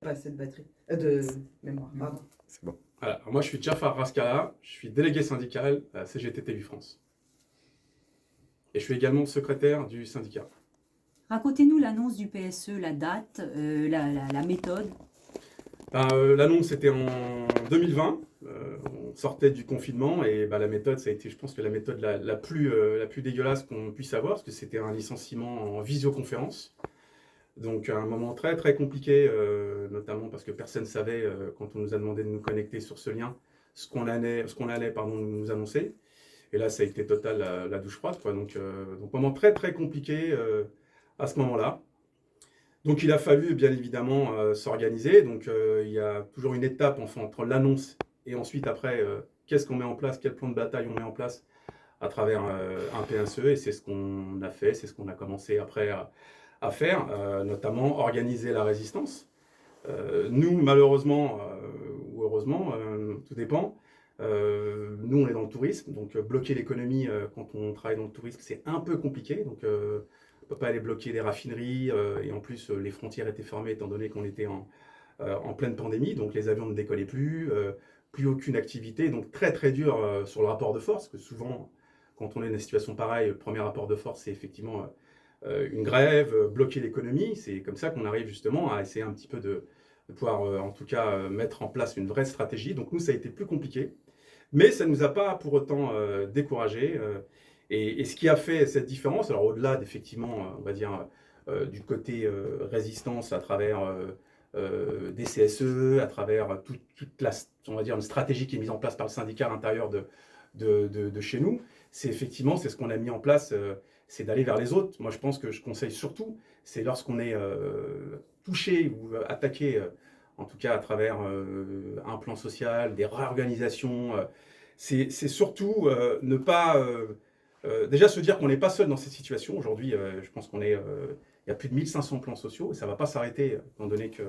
Pas assez de batterie. De mémoire, pardon. C'est bon. Voilà. Alors moi, je suis Jafar Raskala, je suis délégué syndical à CGT TU France. Et je suis également secrétaire du syndicat. Racontez-nous l'annonce du PSE, la date, la méthode. L'annonce c'était en 2020, on sortait du confinement et la méthode, ça a été, je pense que la méthode la plus dégueulasse qu'on puisse avoir, parce que c'était un licenciement en visioconférence. Donc un moment très très compliqué, notamment parce que personne ne savait, quand on nous a demandé de nous connecter sur ce lien, ce qu'on allait nous annoncer. Et là, ça a été total la douche froide, quoi. Donc moment très très compliqué à ce moment-là. Donc il a fallu bien évidemment s'organiser. Donc il y a toujours une étape enfin, entre l'annonce et ensuite après, qu'est-ce qu'on met en place, quel plan de bataille on met en place à travers un PSE. Et c'est ce qu'on a fait, c'est ce qu'on a commencé après à faire, notamment organiser la résistance. Nous, malheureusement, ou heureusement, tout dépend, nous on est dans le tourisme, donc bloquer l'économie quand on travaille dans le tourisme, c'est un peu compliqué. Donc on ne peut pas aller bloquer des raffineries, et en plus les frontières étaient fermées étant donné qu'on était en pleine pandémie, donc les avions ne décollaient plus, plus aucune activité, donc très très dur sur le rapport de force, parce que souvent quand on est dans une situation pareille, le premier rapport de force c'est effectivement une grève, bloquer l'économie. C'est comme ça qu'on arrive justement à essayer un petit peu de pouvoir en tout cas mettre en place une vraie stratégie. Donc nous ça a été plus compliqué, mais ça ne nous a pas pour autant découragés. Et ce qui a fait cette différence, alors au-delà d'effectivement, on va dire, du côté résistance à travers des CSE, à travers toute la, on va dire, une stratégie qui est mise en place par le syndicat à l'intérieur de chez nous, c'est effectivement, c'est ce qu'on a mis en place, c'est d'aller vers les autres. Moi, je pense que je conseille surtout, c'est lorsqu'on est touché ou attaqué, en tout cas à travers un plan social, des réorganisations, c'est surtout ne pas... déjà se dire qu'on n'est pas seul dans cette situation. Aujourd'hui, je pense qu'il y a plus de 1500 plans sociaux et ça ne va pas s'arrêter, étant donné que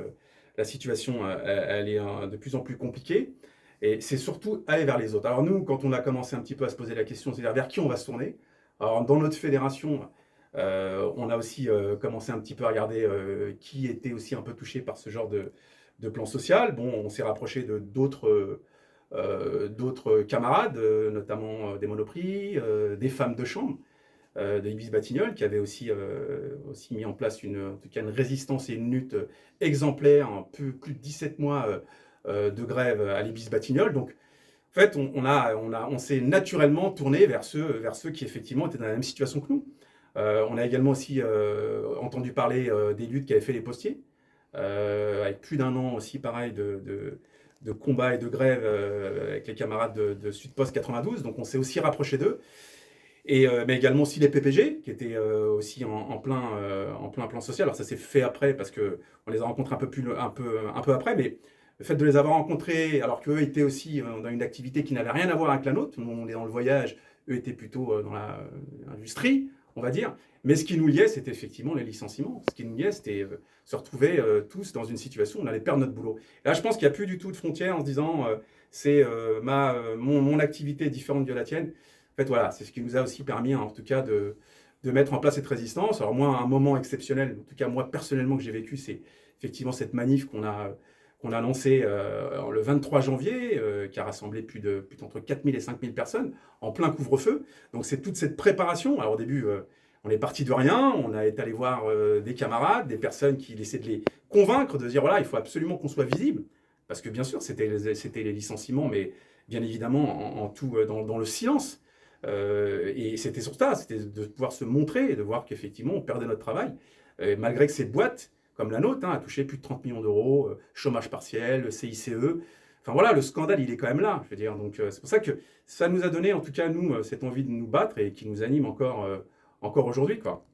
la situation, elle est de plus en plus compliquée. Et c'est surtout aller vers les autres. Alors nous, quand on a commencé un petit peu à se poser la question, c'est-à-dire vers qui on va se tourner. Alors dans notre fédération, on a aussi commencé un petit peu à regarder qui était aussi un peu touché par ce genre de plan social. Bon, on s'est rapproché de d'autres camarades, notamment des Monoprix, des femmes de chambre, de Ibis Batignolles, qui avaient aussi mis en place en tout cas une résistance et une lutte exemplaire, un peu plus de 17 mois de grève à l'Ibis Batignolles. Donc, en fait, on s'est naturellement tourné vers ceux qui effectivement étaient dans la même situation que nous. On a également aussi entendu parler des luttes qu'avaient fait les postiers, avec plus d'un an aussi, pareil, de combats et de grèves avec les camarades de Sud-Post 92. Donc, on s'est aussi rapproché d'eux. Mais également aussi les PPG, qui étaient aussi en plein plan social. Alors ça s'est fait après, parce qu'on les a rencontrés un peu après, mais le fait de les avoir rencontrés, alors qu'eux étaient aussi dans une activité qui n'avait rien à voir avec la nôtre, nous on est dans le voyage, eux étaient plutôt dans l'industrie, on va dire, mais ce qui nous liait, c'était effectivement les licenciements. Ce qui nous liait, c'était se retrouver tous dans une situation où on allait perdre notre boulot. Et là, je pense qu'il n'y a plus du tout de frontières en se disant c'est mon activité est différente de la tienne. En fait, voilà, c'est ce qui nous a aussi permis, en tout cas, de mettre en place cette résistance. Alors moi, un moment exceptionnel, en tout cas moi personnellement que j'ai vécu, c'est effectivement cette manif qu'on a lancée le 23 janvier, qui a rassemblé plus entre 4000 et 5000 personnes en plein couvre-feu. Donc c'est toute cette préparation. Alors au début, on est parti de rien, on a été allé voir des camarades, des personnes qui essayaient de les convaincre, de dire voilà, il faut absolument qu'on soit visible. Parce que bien sûr, c'était les licenciements, mais bien évidemment en tout dans le silence. Et c'était sur ça, c'était de pouvoir se montrer et de voir qu'effectivement on perdait notre travail, malgré que ces boîtes, comme la nôtre, a touché plus de 30 millions d'euros, chômage partiel, CICE. Enfin voilà, le scandale, il est quand même là, je veux dire. Donc c'est pour ça que ça nous a donné, en tout cas nous, cette envie de nous battre et qui nous anime encore aujourd'hui, quoi.